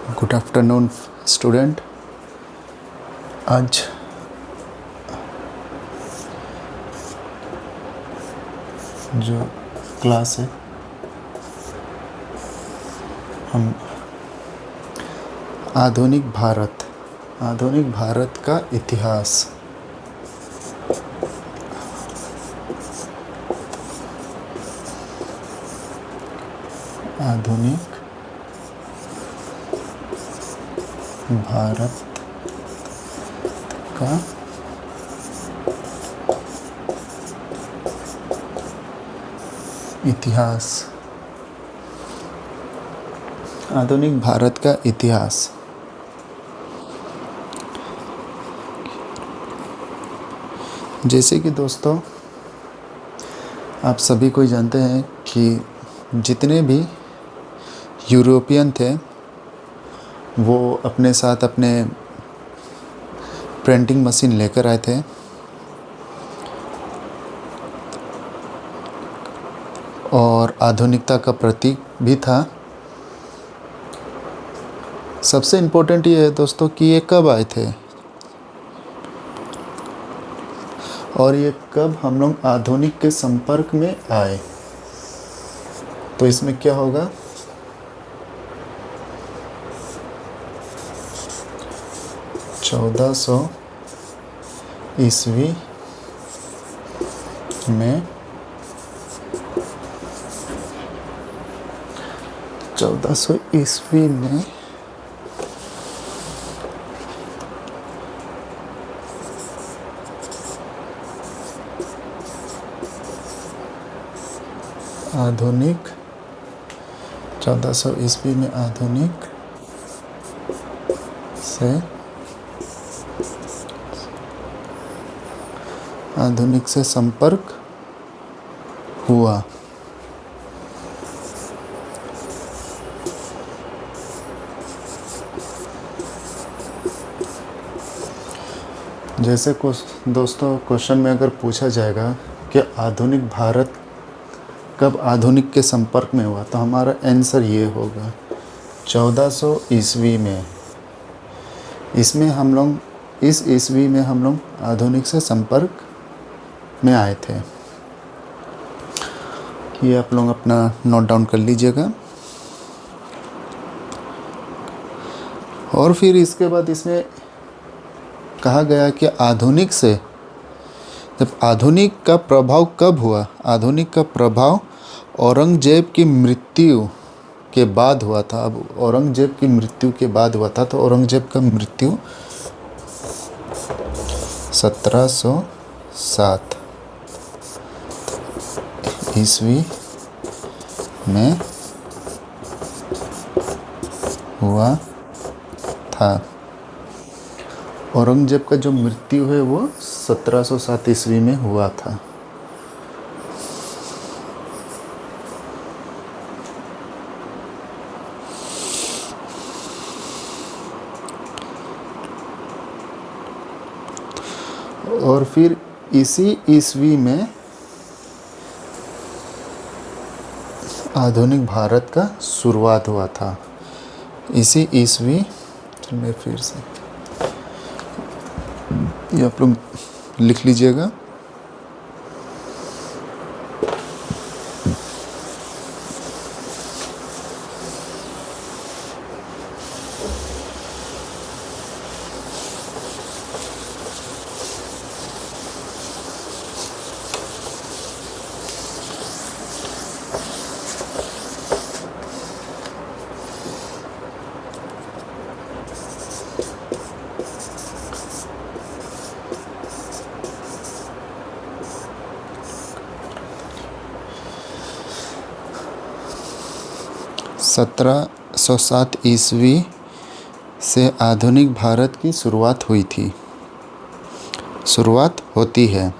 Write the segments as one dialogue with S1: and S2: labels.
S1: Good afternoon student. आज जो class है हम आधुनिक भारत का इतिहास, आधुनिक भारत का इतिहास, आधुनिक भारत का इतिहास। जैसे कि दोस्तों आप सभी को जानते हैं कि जितने भी यूरोपियन थे वो अपने साथ अपने प्रिंटिंग मशीन लेकर आए थे और आधुनिकता का प्रतीक भी था। सबसे इम्पोर्टेंट ये है दोस्तों कि ये कब आए थे और ये कब हम लोग आधुनिक के संपर्क में आए। तो इसमें क्या होगा, 1400 ईस्वी में 1400 ईस्वी में आधुनिक 1400 ईस्वी में आधुनिक से संपर्क हुआ। जैसे दोस्तों क्वेश्चन में अगर पूछा जाएगा कि आधुनिक भारत कब आधुनिक के संपर्क में हुआ, तो हमारा आंसर ये होगा 1400 ईस्वी में। इसमें हम लोग इस ईस्वी में हम लोग आधुनिक से संपर्क में आए थे। ये आप लोग अपना नोट डाउन कर लीजिएगा। और फिर इसके बाद इसमें कहा गया कि आधुनिक से, जब आधुनिक का प्रभाव कब हुआ, आधुनिक का प्रभाव औरंगजेब की मृत्यु के बाद हुआ था। अब औरंगजेब की मृत्यु के बाद हुआ था, तो औरंगजेब का मृत्यु 1707 ईस्वी में हुआ था। औरंगजेब का जो मृत्यु है वो 1707 ईस्वी में हुआ था। और फिर इसी ईस्वी में आधुनिक भारत का शुरुआत हुआ था। इसी ईस्वी में फिर से ये आप लोग लिख लीजिएगा। सत्रह सौ सात ईस्वी से आधुनिक भारत की शुरुआत हुई थी, शुरुआत होती है।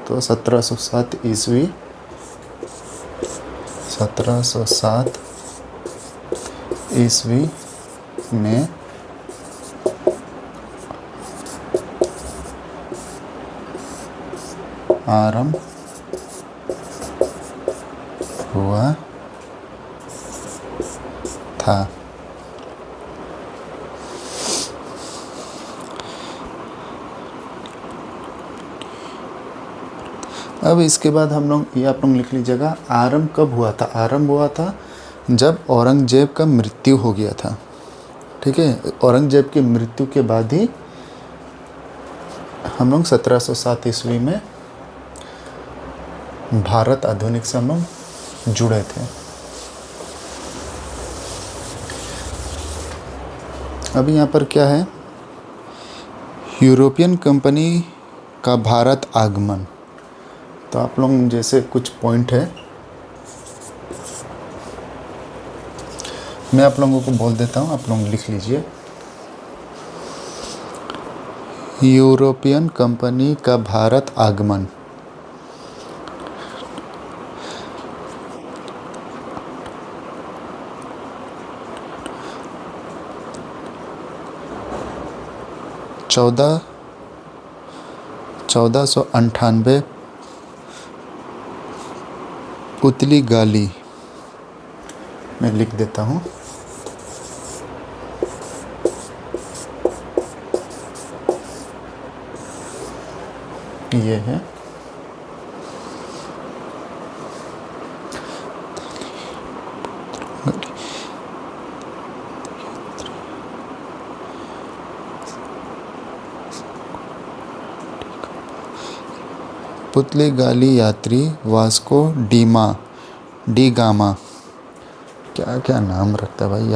S1: तो 1707 ईस्वी, 1707 ईस्वी में आरंभ हुआ था। अब इसके बाद हम लोग ये आप लोग लिख लीजिएगा, आरंभ कब हुआ था। आरंभ हुआ था जब औरंगजेब का मृत्यु हो गया था। ठीक है, औरंगजेब की मृत्यु के बाद ही हम लोग 1707 ईस्वी में भारत आधुनिक से हम लोग जुड़े थे। अभी यहाँ पर क्या है, यूरोपियन कंपनी का भारत आगमन। तो आप लोग जैसे कुछ पॉइंट है मैं आप लोगों को बोल देता हूँ, आप लोग लिख लीजिए। यूरोपियन कंपनी का भारत आगमन, चौदह सौ अंठानवे पुतली गाली, मैं लिख देता हूँ। ये है पुतली गाली यात्री वास्को डी गामा। क्या क्या नाम रखता है भाई,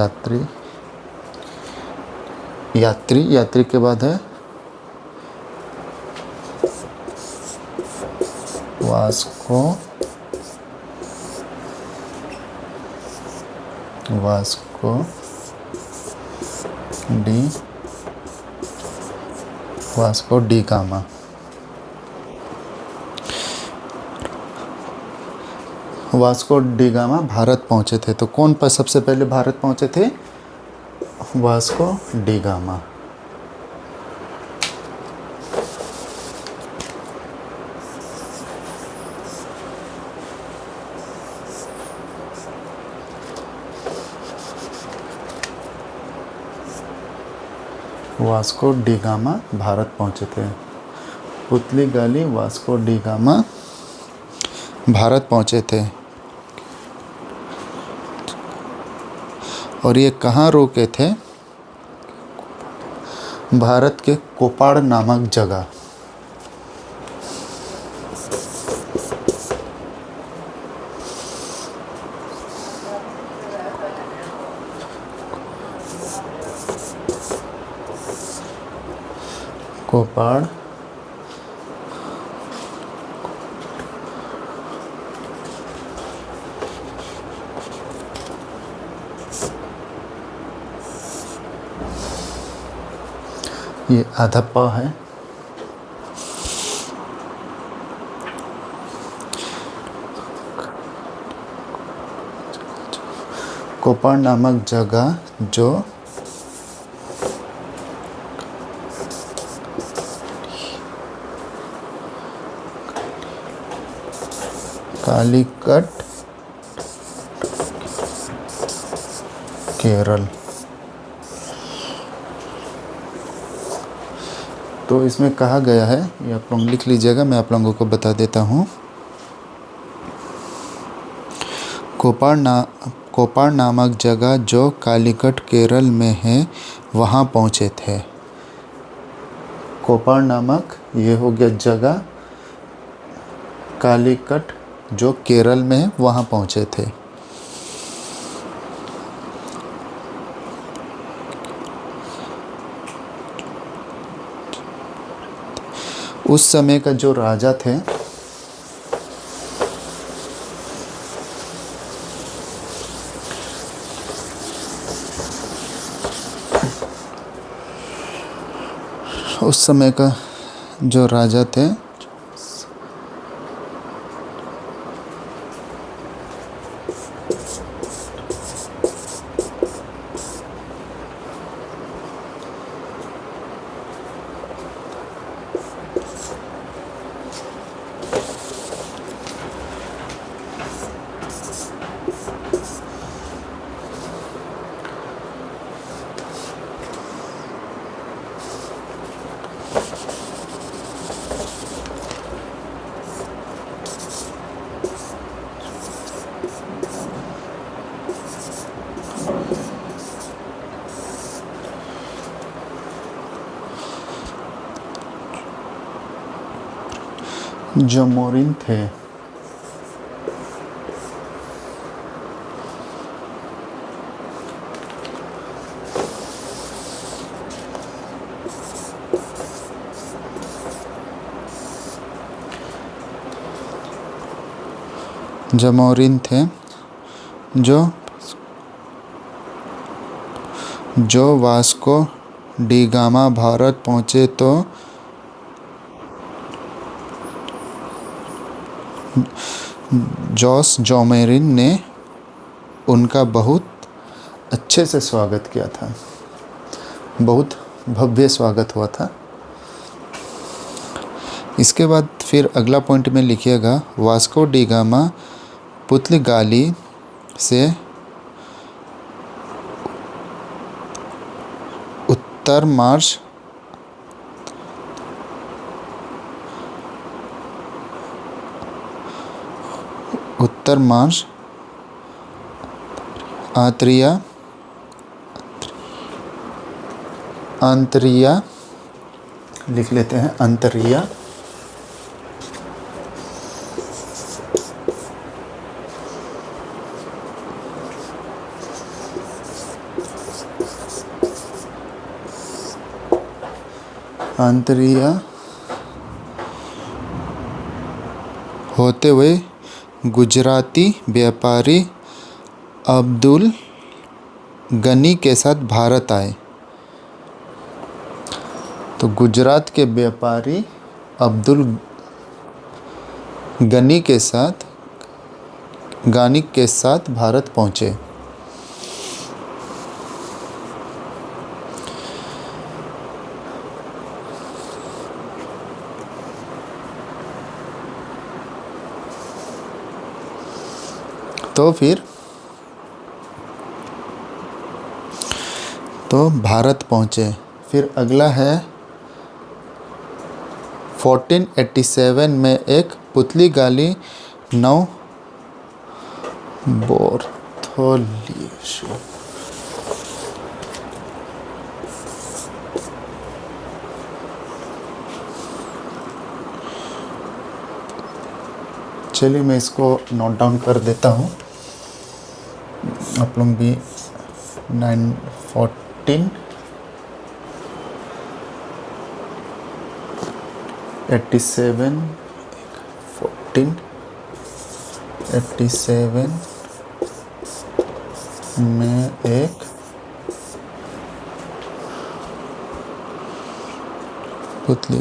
S1: यात्री के बाद है Vasco D gamma. Vasco D gamma Bharat पहुंचे थे। तो कौन पर सबसे पहले भारत पहुंचे थे? Vasco D gamma. Vasco D gamma Bharat पहुंचे थे। पुतली गाली वास्को डी गामा भारत पहुंचे थे। और ये कहाँ रुके थे? भारत के कोपाड़ नामक जगह। कोपाड़ ये आधा पा है। कोपाड़ नामक जगह जो कालीकट केरल। तो इसमें कहा गया है, ये आप लोग लिख लीजिएगा, मैं आप लोगों को बता देता हूँ। कोपाड़ नामक जगह जो कालीकट केरल में है वहाँ पहुँचे थे। कोपाड़ नामक ये हो गया जगह, कालीकट जो केरल में है वहाँ पहुँचे थे। उस समय का जो राजा थे जमोरिन थे। जमोरिन थे जो वास्को डी गामा भारत पहुंचे तो जॉस जॉमेरिन ने उनका बहुत अच्छे से स्वागत किया था, बहुत भव्य स्वागत हुआ था। इसके बाद फिर अगला पॉइंट में लिखिएगा, वास्को डी गामा पुर्तगाली से उत्तर मार्च आंतरिया लिख लेते हैं, अंतरिया होते हुए गुजराती व्यापारी अब्दुल गनी के साथ भारत आए। तो गुजरात के व्यापारी अब्दुल गनी के साथ भारत पहुंचे। तो भारत पहुंचे। फिर अगला है 1487 में एक पुर्तगाली नौ बोर्थोलियो चलिए मैं इसको नोट डाउन कर देता हूँ, आप लोग भी 1487 में एक पुतली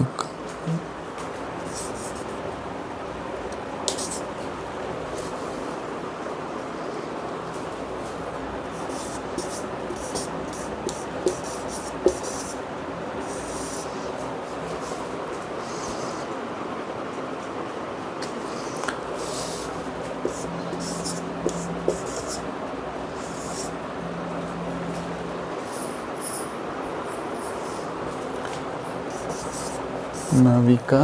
S1: नाविका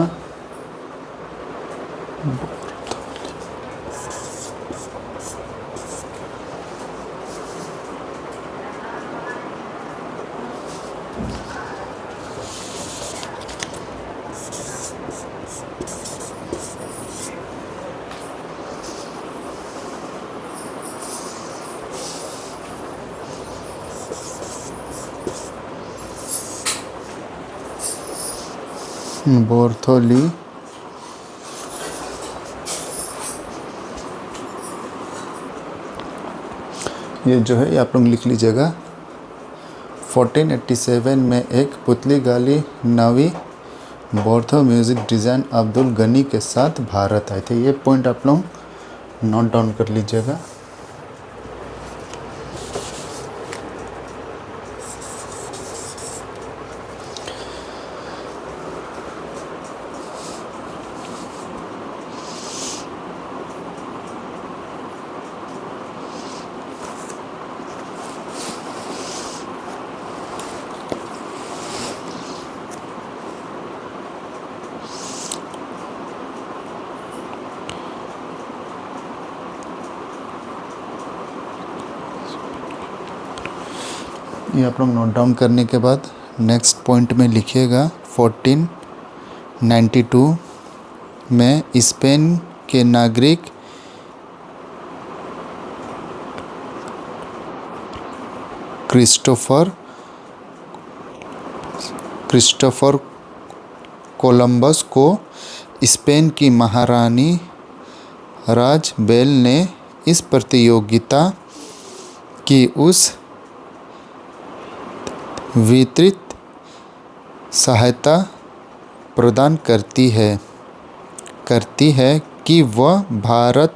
S1: बोर्थोली ये जो है ये आप लोग लिख लीजिएगा। 1487 में एक पुर्तगाली नावी बोर्थो म्यूजिक डिज़ाइन अब्दुल गनी के साथ भारत आए थे। ये पॉइंट आप लोग नोट डाउन कर लीजिएगा। ये आप लोग नोट डाउन करने के बाद नेक्स्ट पॉइंट में लिखिएगा 1492 में स्पेन के नागरिक क्रिस्टोफर कोलंबस को स्पेन की महारानी राजबेल ने इस प्रतियोगिता की उस विस्तृत सहायता प्रदान करती है कि वह भारत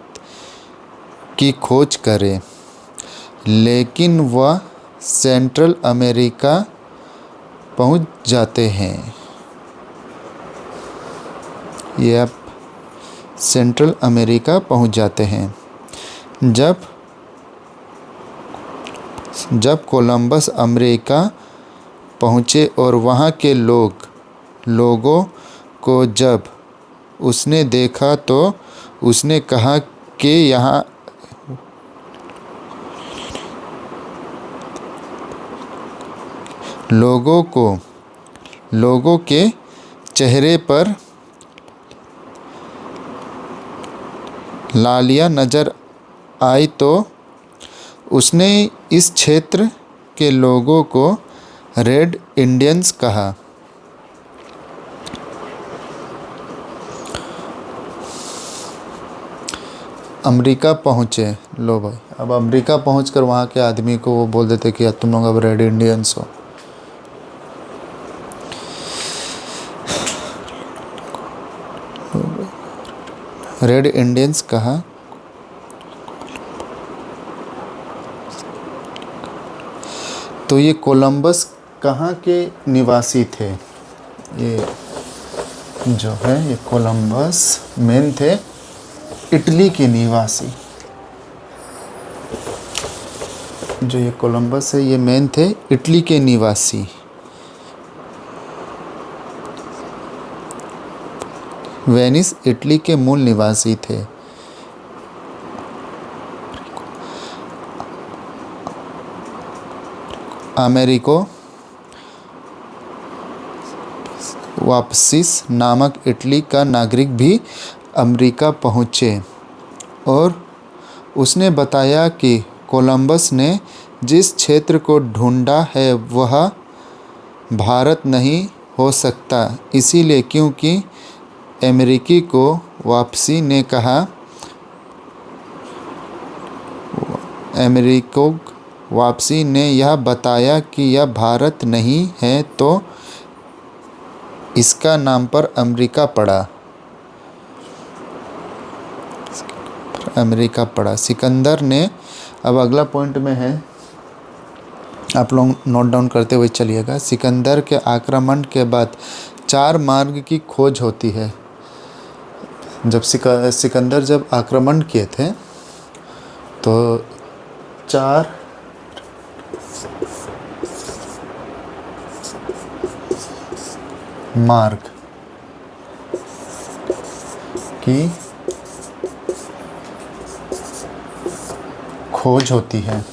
S1: की खोज करे, लेकिन वह सेंट्रल अमेरिका पहुंच जाते हैं। ये आप सेंट्रल अमेरिका पहुंच जाते हैं। जब कोलंबस अमेरिका पहुंचे और वहां के लोगों को जब उसने देखा तो उसने कहा कि यहाँ लोगों के चेहरे पर लालियाँ नज़र आई तो उसने इस क्षेत्र के लोगों को रेड इंडियंस कहा। अमेरिका पहुँचे, लो भाई, अब अमेरिका पहुंचकर वहाँ के आदमी को वो बोल देते कि तुम लोग अब रेड इंडियंस हो। रेड इंडियंस कहा। तो ये कोलंबस कहाँ के निवासी थे? ये जो है ये कोलंबस मेन थे इटली के निवासी। जो ये कोलंबस है ये मेन थे इटली के निवासी। वेनिस इटली के मूल निवासी थे। अमेरिको वापसिस नामक इटली का नागरिक भी अमेरिका पहुँचे और उसने बताया कि कोलंबस ने जिस क्षेत्र को ढूंढा है वह भारत नहीं हो सकता, इसीलिए क्योंकि अमेरिकी को वापसी ने कहा अमेरिको वापसी ने यह बताया कि यह भारत नहीं है तो इसका नाम पर अमेरिका पड़ा। सिकंदर ने, अब अगला पॉइंट में है, आप लोग नोट डाउन करते हुए चलिएगा। सिकंदर के आक्रमण के बाद 4 मार्ग की खोज होती है। जब सिकंदर जब आक्रमण किए थे तो 4 मार्ग की खोज होती है।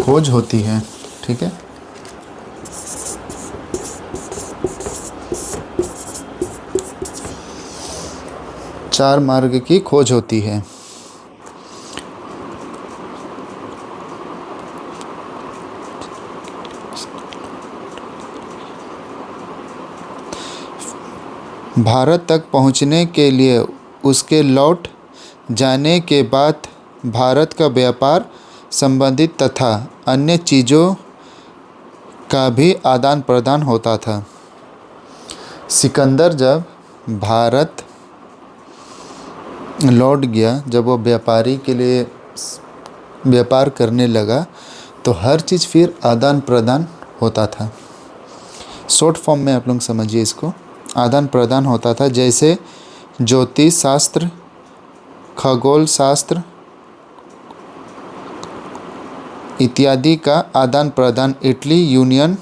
S1: खोज होती है, ठीक है। चार मार्ग की खोज होती है। भारत तक पहुंचने के लिए उसके लौट जाने के बाद भारत का व्यापार संबंधित तथा अन्य चीज़ों का भी आदान प्रदान होता था। सिकंदर जब भारत लौट गया, जब वो व्यापारी के लिए व्यापार करने लगा तो हर चीज़ फिर आदान प्रदान होता था। शॉर्ट फॉर्म में आप लोग समझिए इसको, आदान प्रदान होता था। जैसे ज्योतिष शास्त्र, खगोल शास्त्र इत्यादि का आदान प्रदान इटली, यूनियन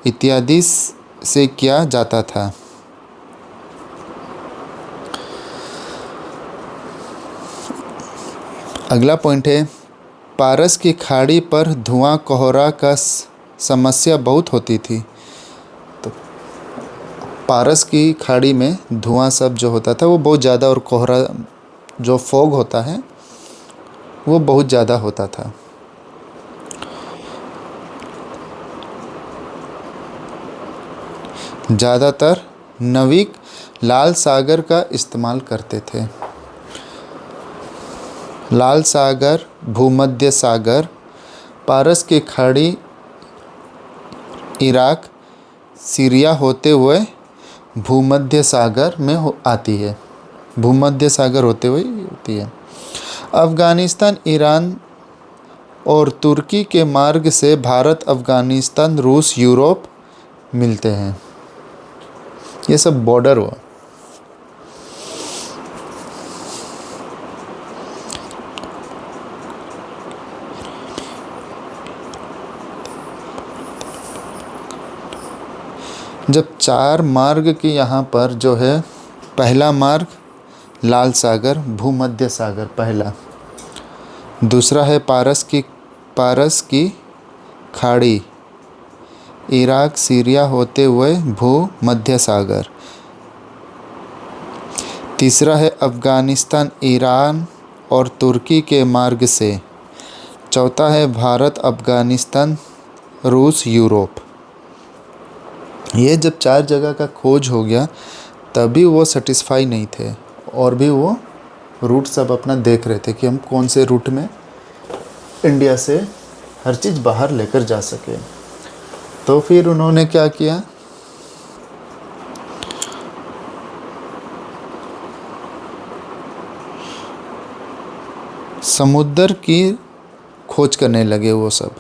S1: इत्यादि से किया जाता था। अगला पॉइंट है पारस की खाड़ी पर धुआं कोहरा का समस्या बहुत होती थी। तो पारस की खाड़ी में धुआं सब जो होता था वो बहुत ज़्यादा, और कोहरा जो फॉग होता है वो बहुत ज़्यादा होता था। ज़्यादातर नाविक लाल सागर का इस्तेमाल करते थे। लाल सागर, भूमध्य सागर, पारस की खाड़ी, इराक, सीरिया होते हुए भूमध्य सागर में आती है। भूमध्य सागर होते हुए होती है। अफ़गानिस्तान, ईरान और तुर्की के मार्ग से भारत, अफ़गानिस्तान, रूस, यूरोप मिलते हैं। ये सब बॉर्डर हुआ। जब 4 मार्ग के यहाँ पर जो है, पहला मार्ग लाल सागर, भूमध्य सागर पहला। दूसरा है पारस की खाड़ी, इराक, सीरिया होते हुए भूमध्य सागर। तीसरा है अफ़गानिस्तान, ईरान और तुर्की के मार्ग से। चौथा है भारत, अफ़गानिस्तान, रूस, यूरोप। ये जब 4 जगह का खोज हो गया तभी वो सेटिस्फाई नहीं थे, और भी वो रूट सब अपना देख रहे थे कि हम कौन से रूट में इंडिया से हर चीज़ बाहर लेकर जा सके। तो फिर उन्होंने क्या किया, समुद्र की खोज करने लगे। वो सब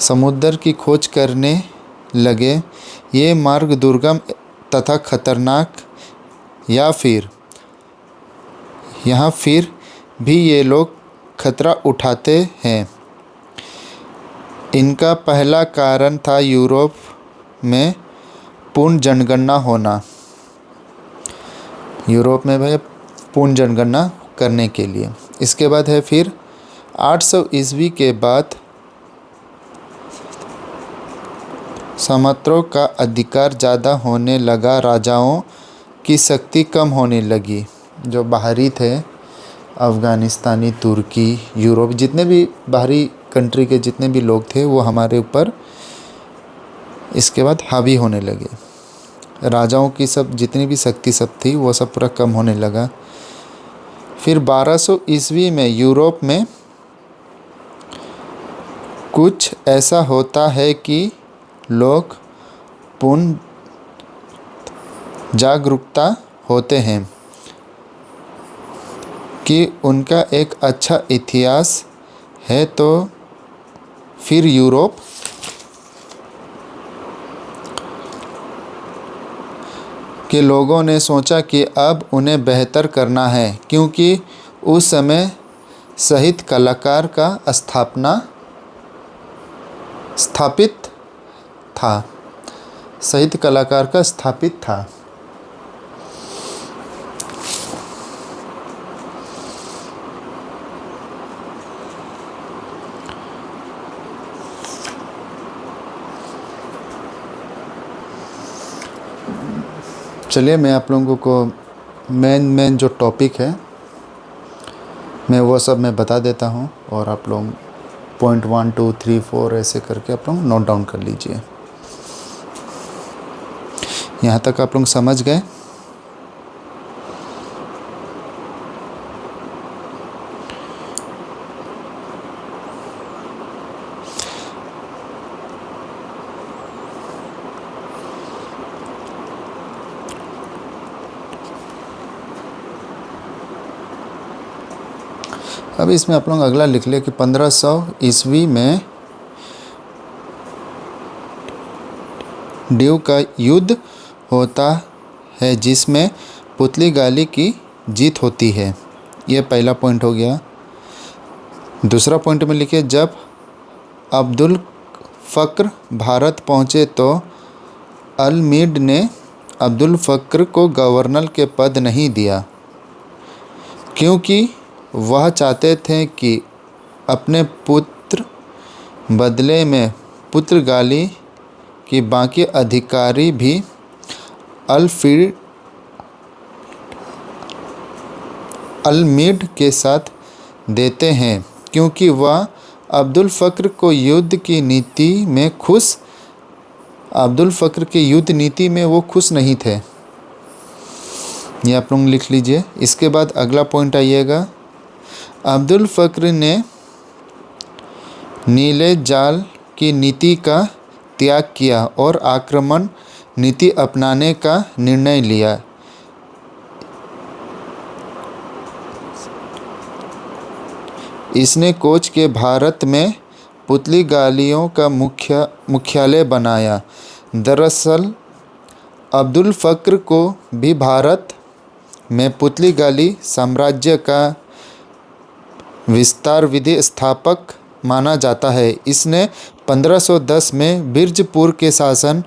S1: समुद्र की खोज करने लगे। ये मार्ग दुर्गम तथा खतरनाक, या फिर भी ये लोग खतरा उठाते हैं। इनका पहला कारण था यूरोप में पूर्ण जनगणना होना। यूरोप में भाई पूर्ण जनगणना करने के लिए। इसके बाद है फिर 800 ईस्वी के बाद सामंतों का अधिकार ज़्यादा होने लगा, राजाओं की शक्ति कम होने लगी। जो बाहरी थे, अफ़गानिस्तानी, तुर्की, यूरोप, जितने भी बाहरी कंट्री के जितने भी लोग थे वो हमारे ऊपर इसके बाद हावी होने लगे। राजाओं की सब जितनी भी शक्ति सब थी वो सब पूरा कम होने लगा। फिर 1200 ईस्वी में यूरोप में कुछ ऐसा होता है कि लोग पूर्ण जागरूकता होते हैं कि उनका एक अच्छा इतिहास है। तो फिर यूरोप के लोगों ने सोचा कि अब उन्हें बेहतर करना है, क्योंकि उस समय साहित्य कलाकार का स्थापित था। साहित्य कलाकार का स्थापित था। चलिए मैं आप लोगों को मेन जो टॉपिक है मैं वो सब मैं बता देता हूँ, और आप लोग पॉइंट 1 2 3 4 ऐसे करके आप लोग नोट डाउन कर लीजिए। यहाँ तक आप लोग समझ गए? अब इसमें आप लोग अगला लिख ले कि 1500 ईस्वी में ड्यू का युद्ध होता है, जिसमें पुतली गाली की जीत होती है। ये पहला पॉइंट हो गया। दूसरा पॉइंट में लिखिए, जब अब्दुल फ़क्र भारत पहुँचे तो अलमीड ने अब्दुल फ़क्र को गवर्नर के पद नहीं दिया, क्योंकि वह चाहते थे कि अपने पुत्र बदले में पुर्तगाली की बाकी अधिकारी भी अल्मीड के साथ देते हैं, क्योंकि वह अब्दुल फ़क्र की युद्ध नीति में वो खुश नहीं थे। ये आप लोग लिख लीजिए। इसके बाद अगला पॉइंट आइएगा। अब्दुल फ़क्र ने नीले जाल की नीति का त्याग किया और आक्रमण नीति अपनाने का निर्णय लिया। इसने कोच के भारत में पुर्तगालियों का मुख्यालय बनाया। दरअसल अब्दुल फ़क्र को भी भारत में पुर्तगाली साम्राज्य का विस्तारवादी स्थापक माना जाता है। इसने 1510 में बीरजपुर के शासक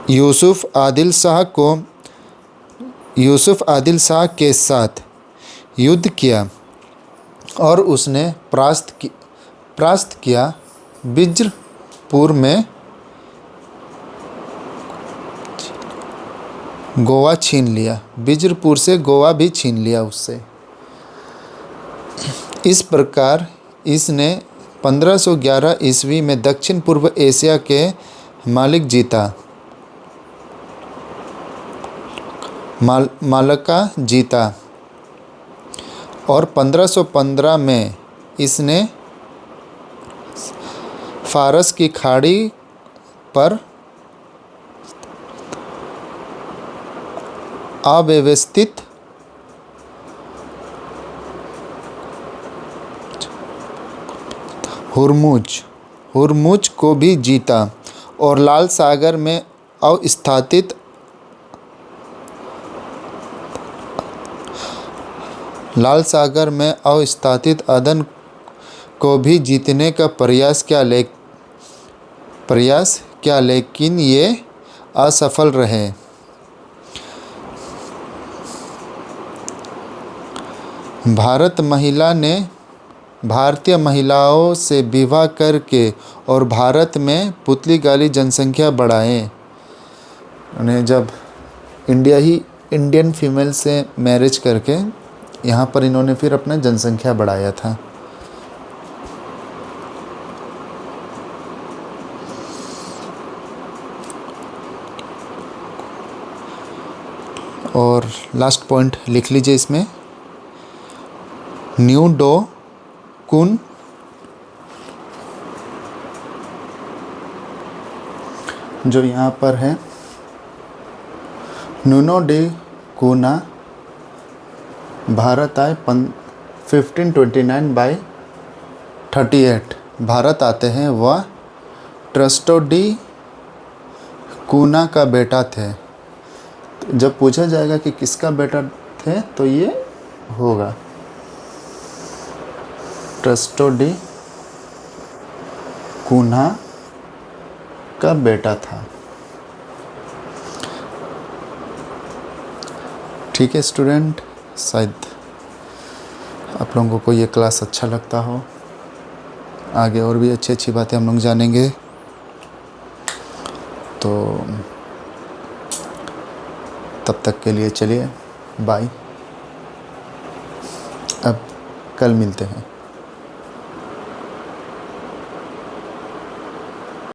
S1: यूसुफ आदिल शाह के साथ युद्ध किया और उसने परास्त किया। बीरजपुर में गोवा छीन लिया। बीरजपुर से गोवा भी छीन लिया उससे। इस प्रकार इसने 1511 ईस्वी में दक्षिण पूर्व एशिया के मालक्का जीता और 1515 में इसने फारस की खाड़ी पर अव्यवस्थित हुर्मुज को भी जीता और लाल सागर में अवस्थित अदन को भी जीतने का प्रयास किया, लेकिन ये असफल रहे। भारतीय महिलाओं से विवाह करके और भारत में पुर्तगाली जनसंख्या बढ़ाए। उन्हें जब इंडियन फीमेल से मैरिज करके यहाँ पर इन्होंने फिर अपना जनसंख्या बढ़ाया था। और लास्ट पॉइंट लिख लीजिए इसमें, न्यू डो कुन जो यहाँ पर है, नुनो डे कुना भारत आए 1529 बाय 38 भारत आते हैं। वह ट्रस्टो डी कुना का बेटा थे। जब पूछा जाएगा कि किसका बेटा थे तो ये होगा ट्रस्टो डी कुना का बेटा था। ठीक है स्टूडेंट, शायद आप लोगों को ये क्लास अच्छा लगता हो। आगे और भी अच्छी अच्छी बातें हम लोग जानेंगे। तो तब तक के लिए चलिए बाय। अब कल मिलते हैं।